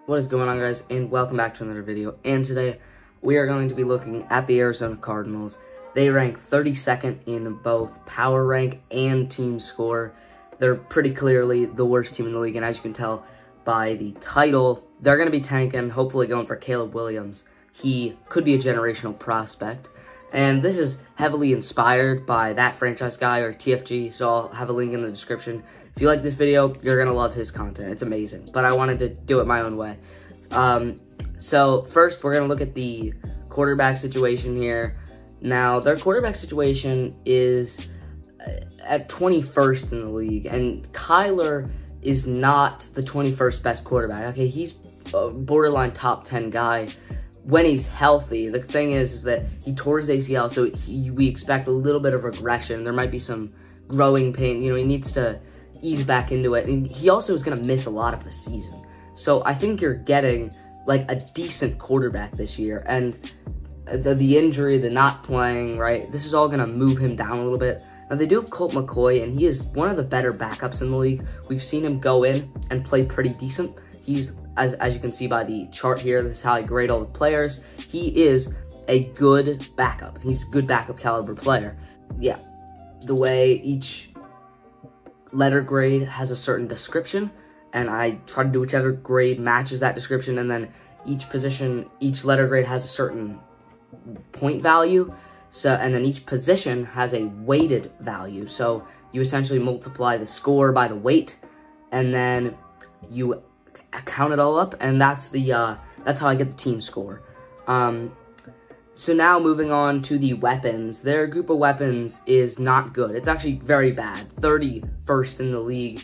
What is going on, guys, and welcome back to another video. And today we are going to be looking at the Arizona Cardinals. They rank 32nd in both power rank and team score. They're pretty clearly the worst team in the league, and as you can tell by the title, they're going to be tanking, hopefully going for Caleb Williams. He could be a generational prospect, and this is heavily inspired by That Franchise Guy, or TFG, so I'll have a link in the description. If you like this video, you're going to love his content. It's amazing, but I wanted to do it my own way. So first, we're going to look at the quarterback situation here. Now, their quarterback situation is at 21st in the league, and Kyler is not the 21st best quarterback. Okay, he's a borderline top 10 guy when he's healthy. The thing is that he tore his ACL, so we expect a little bit of regression. There might be some growing pain. You know, he needs to ease back into it, and he also is going to miss a lot of the season. So I think you're getting like a decent quarterback this year, and the injury, the not playing, right, this is all going to move him down a little bit. Now, they do have Colt McCoy, and he is one of the better backups in the league. We've seen him go in and play pretty decent. He's, as you can see by the chart here, this is how I grade all the players. He is a good backup. He's a good backup caliber player. Yeah, the way each letter grade has a certain description, and I try to do whichever grade matches that description, and then each position, each letter grade has a certain point value. So, and then each position has a weighted value. So you essentially multiply the score by the weight, and then you count it all up, and that's how I get the team score. So now moving on to the weapons. Their group of weapons is not good. It's actually very bad. 31st in the league,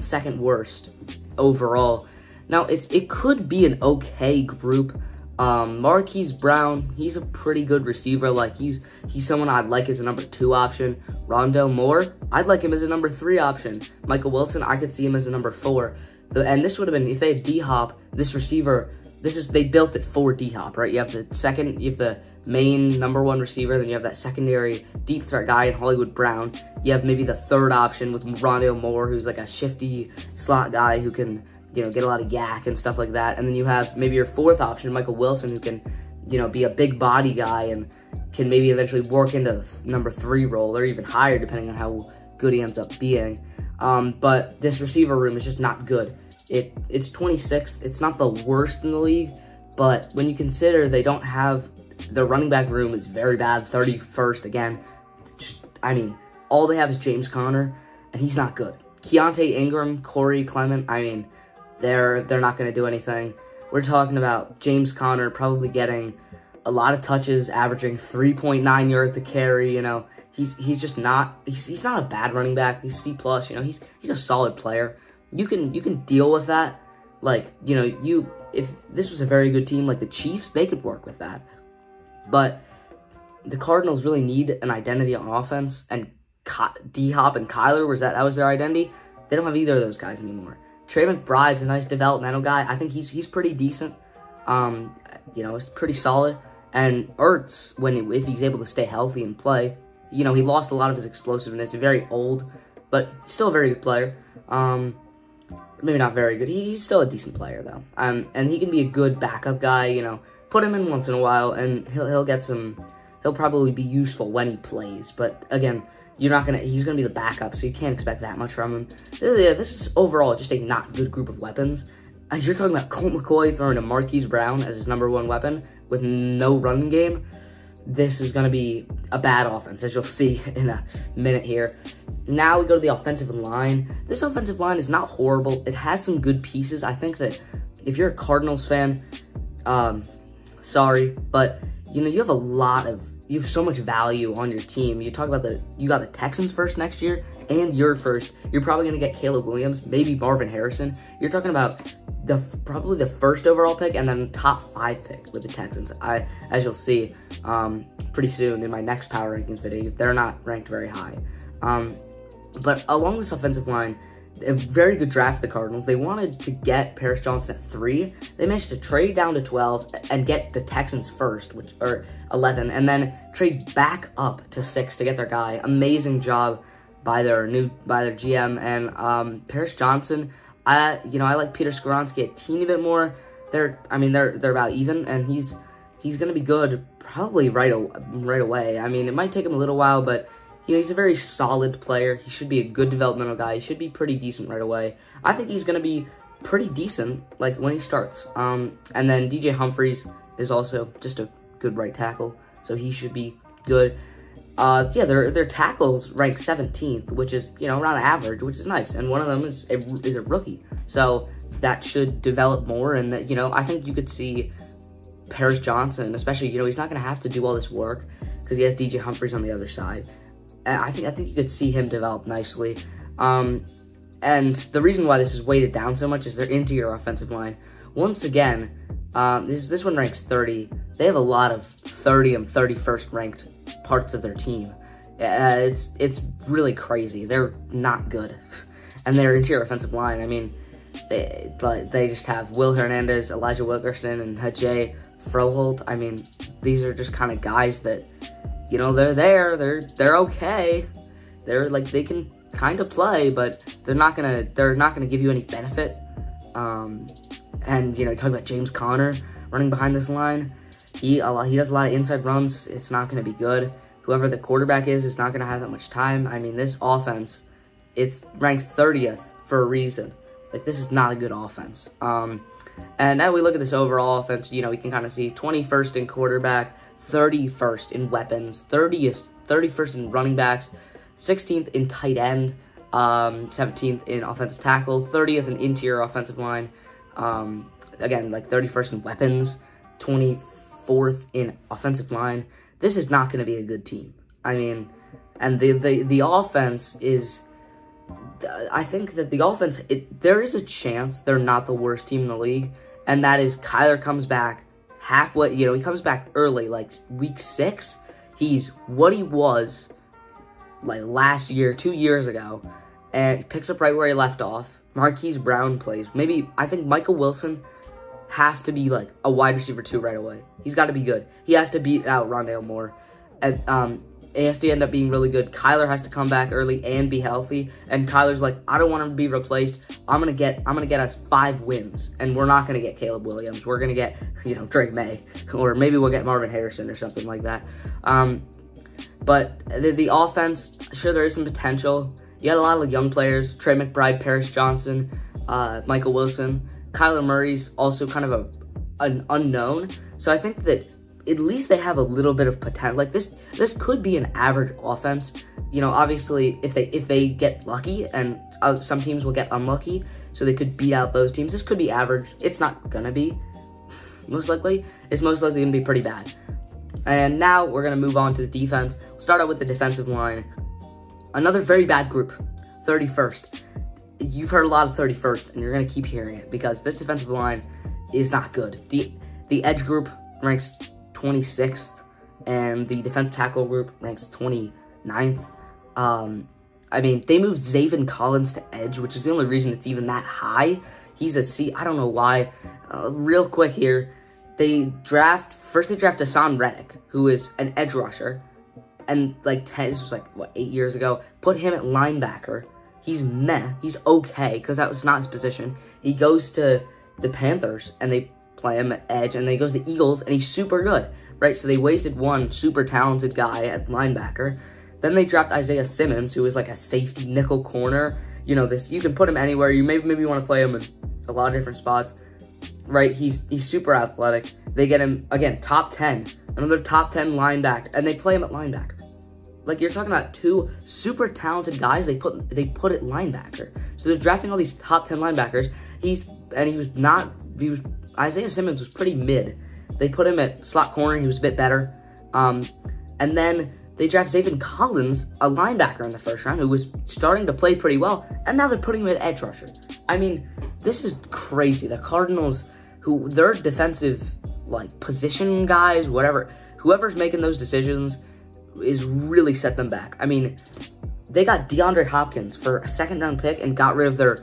second worst overall. Now it could be an okay group. Marquise Brown, he's a pretty good receiver. Like, he's someone I'd like as a number 2 option. Rondell Moore, I'd like him as a number 3 option. Michael Wilson, I could see him as a number 4. And this would have been, if they had D-Hop, this receiver, they built it for D-Hop, right? You have the main number 1 receiver, then you have that secondary deep threat guy in Hollywood Brown. You have maybe the 3rd option with Rondell Moore, who's like a shifty slot guy who can, you know, get a lot of yak and stuff like that. And then you have maybe your 4th option, Michael Wilson, who can, you know, be a big body guy and can maybe eventually work into the number 3 role or even higher, depending on how good he ends up being. But this receiver room is just not good. It's 26th. It's not the worst in the league, but when you consider they don't have, their running back room is very bad, 31st again. I mean, all they have is James Conner, and he's not good. Keontae Ingram, Corey Clement, I mean, they're not going to do anything. We're talking about James Conner probably getting a lot of touches, averaging 3.9 yards a carry. You know, he's just not, he's not a bad running back. He's C+, you know, he's a solid player. You can deal with that. Like, you know, if this was a very good team like the Chiefs, they could work with that. But the Cardinals really need an identity on offense, and D-Hop and Kyler, that was their identity. They don't have either of those guys anymore. Trey McBride's a nice developmental guy. I think he's pretty decent. You know, it's pretty solid. And Ertz, if he's able to stay healthy and play, you know, he lost a lot of his explosiveness. He's very old, but still a very good player. Maybe not very good. He's still a decent player, though. And he can be a good backup guy, you know. Put him in once in a while, and he'll probably be useful when he plays. But again, he's gonna be the backup, so you can't expect that much from him. Yeah, this is overall just a not good group of weapons. As you're talking about Colt McCoy throwing a Marquise Brown as his number 1 weapon with no running game, this is gonna be a bad offense, as you'll see in a minute here. Now we go to the offensive line. This offensive line is not horrible. It has some good pieces. I think that if you're a Cardinals fan, sorry, but you know, you have so much value on your team. You talk about you got the Texans first next year, and you're first. You're probably gonna get Caleb Williams, maybe Marvin Harrison. You're talking about probably the 1st overall pick, and then top 5 pick with the Texans. As you'll see pretty soon in my next power rankings video, they're not ranked very high. But along this offensive line, a very good draft for the Cardinals. They wanted to get Paris Johnson at 3. They managed to trade down to 12 and get the Texans first, or 11, and then trade back up to 6 to get their guy. Amazing job by their GM, and Paris Johnson, I like Peter Skoronski a teeny bit more. They're about even, and he's gonna be good probably right away. I mean, it might take him a little while, but he's a very solid player. He should be a good developmental guy. He should be pretty decent right away. I think he's gonna be pretty decent like when he starts. And then DJ Humphries is also just a good right tackle, so he should be good. Yeah, their tackles rank 17th, which is, around average, which is nice. And one of them is a rookie. So that should develop more. And that, I think you could see Paris Johnson, especially, he's not going to have to do all this work because he has DJ Humphries on the other side. And I think you could see him develop nicely. And the reason why this is weighted down so much is their interior offensive line. Once again, this one ranks 30. They have a lot of 30 and 31st ranked parts of their team. It's really crazy. They're not good. And their interior offensive line, I mean, they just have Will Hernandez, Elijah Wilkerson, and Hajay Froholt. I mean, these are just kind of guys that, they're there. They're okay. They can kind of play, but they're not gonna give you any benefit. And talking about James Conner running behind this line. He does a lot of inside runs. It's not going to be good. Whoever the quarterback is not going to have that much time. I mean, this offense, it's ranked 30th for a reason. This is not a good offense. And now we look at this overall offense, we can kind of see 21st in quarterback, 31st in weapons, 31st in running backs, 16th in tight end, 17th in offensive tackle, 30th in interior offensive line. Again, 31st in weapons, 24th in offensive line. This is not going to be a good team. I mean, and the offense is, I think that the offense, there is a chance they're not the worst team in the league, and that is Kyler comes back halfway, he comes back early, week 6. He's what he was, last year, 2 years ago, and picks up right where he left off. Marquise Brown plays. Maybe, I think Michael Wilson has to be a wide receiver 2 right away. He's got to be good. He has to beat out Rondale Moore. And it has to end up being really good. Kyler has to come back early and be healthy. And Kyler's I don't want him to be replaced. I'm gonna get us 5 wins. And we're not gonna get Caleb Williams. We're gonna get, Drake May. Or maybe we'll get Marvin Harrison or something like that. But the offense, sure, there is some potential. You had a lot of young players, Trey McBride, Paris Johnson, Michael Wilson. Kyler Murray's also kind of an unknown. So I think that at least they have a little bit of potential. This could be an average offense. Obviously, if they get lucky, and some teams will get unlucky, so they could beat out those teams. This could be average. It's not gonna be, most likely. It's most likely gonna be pretty bad. And now we're gonna move on to the defense. We'll start out with the defensive line. Another very bad group, 31st. You've heard a lot of 31st, and you're going to keep hearing it, because this defensive line is not good. The edge group ranks 26th, and the defensive tackle group ranks 29th. I mean, they moved Zaven Collins to edge, which is the only reason it's even that high. He's a C. I don't know why. Real quick here, first they draft Hassan Reddick, who is an edge rusher. And this was 8 years ago. Put him at linebacker. He's meh. He's okay, because that was not his position. He goes to the Panthers, and they play him at edge, and then he goes to the Eagles, and he's super good, right? So they wasted one super talented guy at linebacker. Then they draft Isaiah Simmons, who is a safety nickel corner. You can put him anywhere. You maybe want to play him in a lot of different spots, right? He's super athletic. They get him, again, top 10. Another top 10 linebacker, and they play him at linebacker. You're talking about 2 super talented guys they put at linebacker. So they're drafting all these top 10 linebackers. Isaiah Simmons was pretty mid. They put him at slot corner. He was a bit better. And then they draft Zaven Collins, a linebacker, in the first round, who was starting to play pretty well. And now they're putting him at edge rusher. I mean, this is crazy. The Cardinals, their defensive, position guys, whoever's making those decisions is really set them back. I mean, they got DeAndre Hopkins for a 2nd-round pick and got rid of their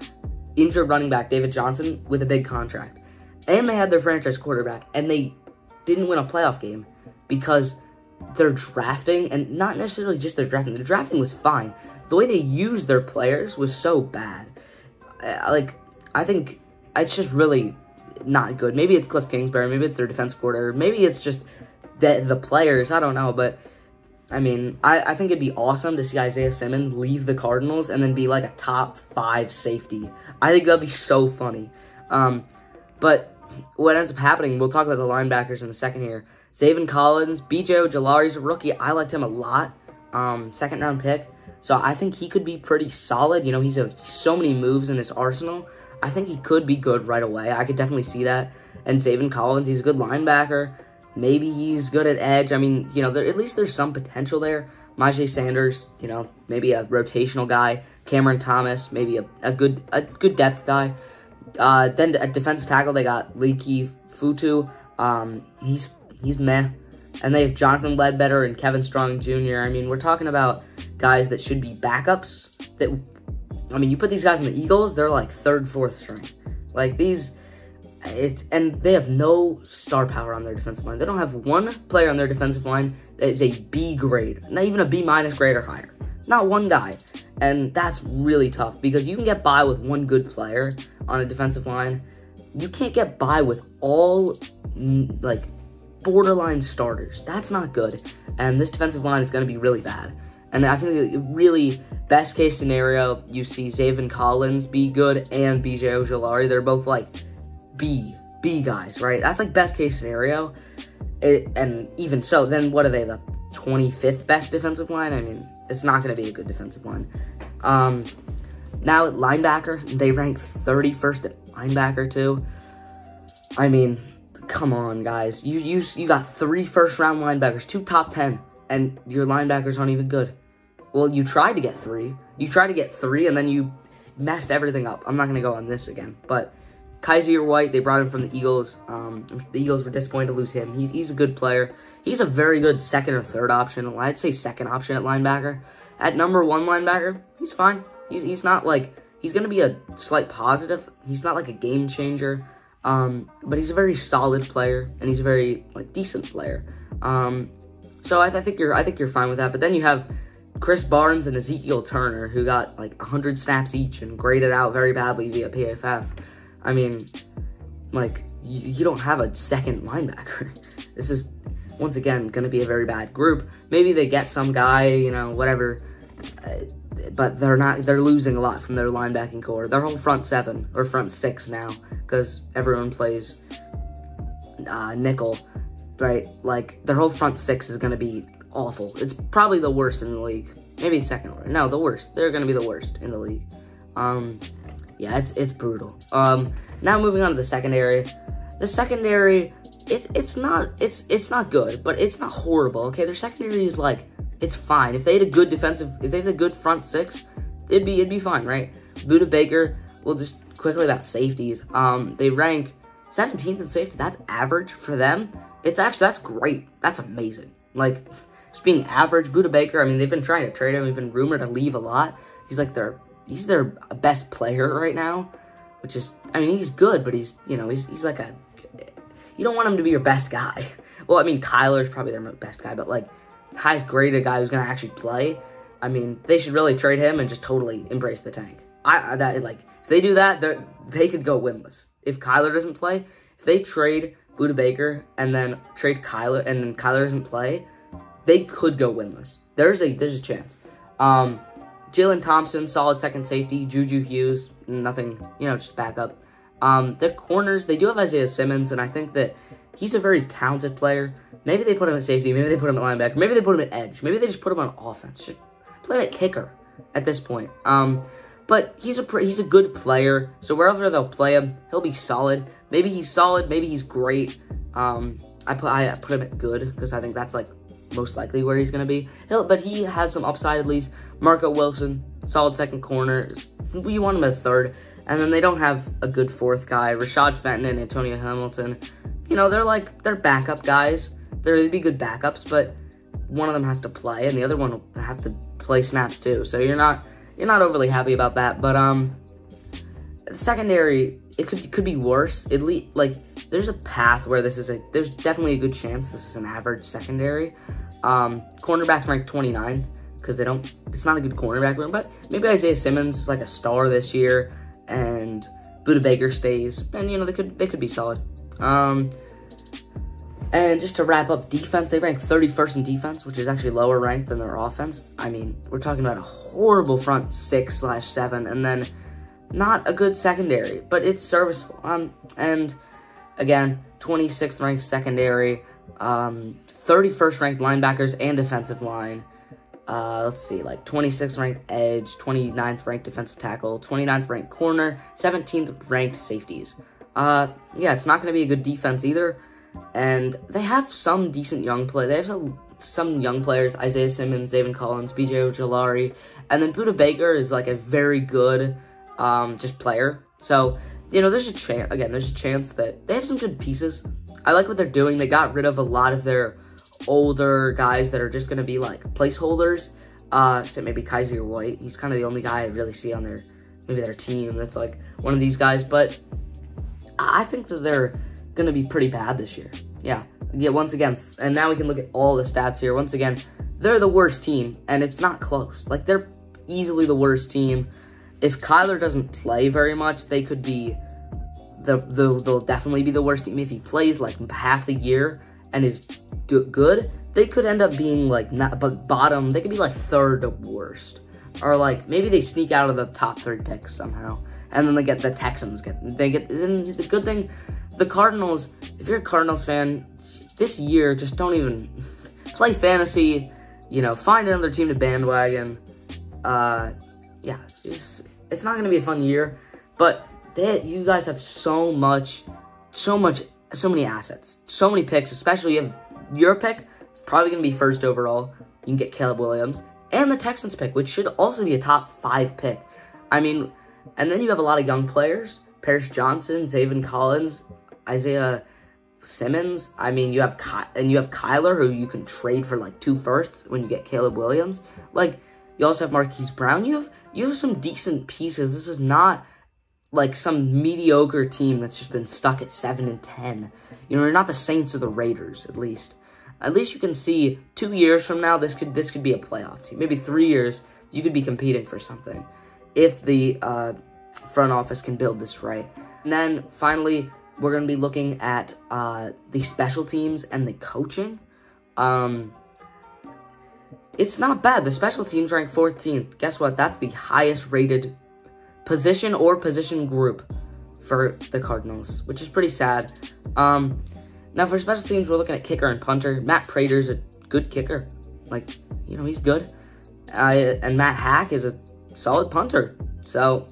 injured running back, David Johnson, with a big contract. And they had their franchise quarterback, and they didn't win a playoff game because their drafting, and not necessarily just their drafting was fine. The way they used their players was so bad. I think it's just really not good. Maybe it's Cliff Kingsbury, maybe it's their defensive coordinator, maybe it's just the players, I don't know, but I mean, I think it'd be awesome to see Isaiah Simmons leave the Cardinals and then be like a top 5 safety. I think that'd be so funny. But what ends up happening, we'll talk about the linebackers in a second here. Zaven Collins, B.J. Ojulari's a rookie. I liked him a lot. Second round pick. So I think he could be pretty solid. You know, he's so many moves in his arsenal. I think he could be good right away. I could definitely see that. And Zaven Collins, he's a good linebacker. Maybe he's good at edge. I mean, you know, at least there's some potential there. Majay Sanders, you know, maybe a rotational guy. Cameron Thomas, maybe a good depth guy. Then at defensive tackle, they got Leki Futu. He's meh. And they have Jonathan Ledbetter and Kevin Strong Jr. I mean, we're talking about guys that should be backups. I mean, you put these guys in the Eagles, they're like 3rd, 4th string. Like and they have no star power on their defensive line. They don't have one player on their defensive line that is a B grade, not even a B- grade or higher. Not one guy. And that's really tough because you can get by with one good player on a defensive line. You can't get by with all, like, borderline starters. That's not good. And this defensive line is going to be really bad. And I feel like really best case scenario, you see Zaven Collins be good and B.J. Ojulari. They're both like B guys, right? That's like best case scenario. And even so, then what are they, the 25th best defensive line? I mean, it's not going to be a good defensive line. Now at linebacker, they rank 31st at linebacker too. I mean, come on, guys. You got 3 first-round linebackers, 2 top 10, and your linebackers aren't even good. Well, you tried to get 3. You tried to get 3, and then you messed everything up. I'm not going to go on this again. But Kaiser White, they brought him from the Eagles. The Eagles were disappointed to lose him. He's a good player. He's a very good 2nd or 3rd option. I'd say 2nd option at linebacker. At number 1 linebacker, he's fine. He's not like, he's going to be a slight positive. He's not like a game changer. But he's a very solid player, and he's a very like decent player. So I think you're fine with that. But then you have Chris Barnes and Ezekiel Turner, who got like 100 snaps each and graded out very badly via PFF. I mean, like, you don't have a 2nd linebacker. This is, once again, going to be a very bad group. Maybe they get some guy, you know, whatever, but they're losing a lot from their linebacking core. Their whole front 7, or front 6 now, because everyone plays nickel, right? Like, their whole front 6 is going to be awful. It's probably the worst in the league. Maybe 2nd. No, the worst. They're going to be the worst in the league. Yeah, it's brutal. Now moving on to the secondary. The secondary, it's not good, but it's not horrible. Okay, their secondary is like, it's fine. If they had a good front 6, it'd be fine, right? Budda Baker. Well, just quickly about safeties. They rank 17th in safety. That's average for them. That's great. That's amazing. Like, just being average. Budda Baker, I mean, they've been trying to trade him. He's been rumored to leave a lot. He's their best player right now, which is, I mean, he's good, but he's like you don't want him to be your best guy. Well, I mean, Kyler's probably their best guy, but like, highest graded guy who's going to actually play. I mean, they should really trade him and just totally embrace the tank. If they do that, they could go winless. If Kyler doesn't play, if they trade Budda Baker and then trade Kyler, and then Kyler doesn't play, they could go winless. There's a chance. Jalen Thompson, solid 2nd safety. Juju Hughes, nothing, just backup. Their corners, they do have Isaiah Simmons, and I think that he's a very talented player. Maybe they put him at safety, maybe they put him at linebacker, maybe they put him at edge, maybe they just put him on offense. Just play him at kicker at this point. But he's a good player, so wherever they'll play him, he'll be solid. Maybe he's solid, maybe he's great. I put him at good, because I think that's like most likely where he's going to be. But he has some upside at least. Marco Wilson, solid 2nd corner. We want him at 3rd. And then they don't have a good 4th guy. Rashad Fenton and Antonio Hamilton, they're backup guys. They'd be good backups, but one of them has to play, and the other one will have to play snaps too. So you're not overly happy about that. But the secondary, it could be worse. There's a path where there's definitely a good chance this is an average secondary. Cornerbacks ranked 29th because it's not a good cornerback room, but maybe Isaiah Simmons is like a star this year, and Buda Baker stays, and you know they could be solid. And just to wrap up defense, they rank 31st in defense, which is actually lower ranked than their offense. I mean, we're talking about a horrible front 6/7, and then not a good secondary, but it's serviceable. And again, 26th ranked secondary, 31st ranked linebackers and defensive line. Let's see, like 26th ranked edge, 29th ranked defensive tackle, 29th ranked corner, 17th ranked safeties. Yeah, it's not going to be a good defense either. And they have some decent young players. They have some young players, Isaiah Simmons, Zaven Collins, B.J. Ojolari. And then Buda Baker is like a very good just player. So, you know, there's a chance that they have some good pieces. I like what they're doing. They got rid of a lot of their older guys that are just going to be like placeholders. So maybe Kaiser White. He's kind of the only guy I really see on their team that's like one of these guys. But I think that they're going to be pretty bad this year. Yeah, once again, and now we can look at all the stats here. Once again, they're the worst team, and it's not close. Like, they're easily the worst team. If Kyler doesn't play very much, they could be, they'll definitely be the worst team. If he plays like half the year and is good, they could end up being like, bottom, they could be like third worst. Or like, maybe they sneak out of the top 3 picks somehow. And then they get the Texans, and the good thing, the Cardinals, if you're a Cardinals fan, this year, just don't even play fantasy, you know, find another team to bandwagon. Yeah, it's not going to be a fun year, but you guys have so many assets, so many picks, especially if your pick is probably going to be first overall. You can get Caleb Williams, and the Texans pick, which should also be a top 5 pick. I mean, and then you have a lot of young players, Paris Johnson, Zaven Collins, Isaiah Simmons. I mean, you have Kyler, who you can trade for like 2 firsts when you get Caleb Williams. Like, you also have Marquise Brown. You have some decent pieces. This is not like some mediocre team that's just been stuck at 7 and 10. You know, you're not the Saints or the Raiders. At least you can see 2 years from now, this could be a playoff team. Maybe 3 years, you could be competing for something if the front office can build this right. And then finally, we're going to be looking at the special teams and the coaching. It's not bad. The special teams rank 14th. Guess what? That's the highest rated position or position group for the Cardinals, which is pretty sad. Now, for special teams, we're looking at kicker and punter. Matt Prater's a good kicker. Like, you know, he's good. And Matt Hack is a solid punter. So,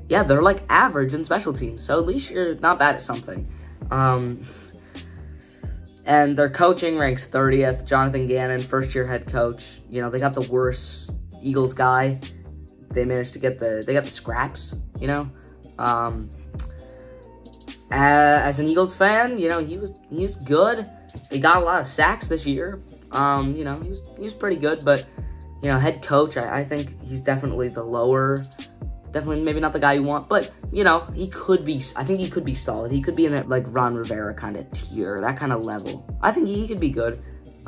yeah, they're like average in special teams, so at least you're not bad at something. And their coaching ranks 30th. Jonathan Gannon, first-year head coach. You know, they got the worst Eagles guy. They managed to get they got the scraps, you know. As an Eagles fan, you know, he was good. He got a lot of sacks this year. You know, he was pretty good, but you know, head coach, I think he's definitely the lower. Definitely maybe not the guy you want, but, you know, I think he could be solid. He could be in that, like, Ron Rivera kind of tier, that kind of level. I think he could be good.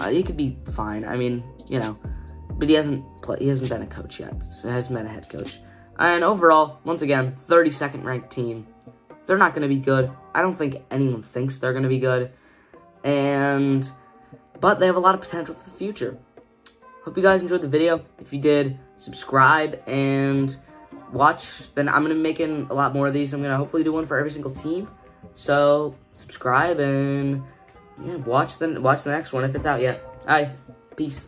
He could be fine. I mean, you know, but he hasn't been a coach yet. So he hasn't been a head coach. And overall, once again, 32nd ranked team. They're not going to be good. I don't think anyone thinks they're going to be good. But they have a lot of potential for the future. Hope you guys enjoyed the video. If you did, subscribe and watch. Then I'm going to be making a lot more of these. I'm going to hopefully do one for every single team. So subscribe and yeah, watch the next one if it's out yet. All right, peace.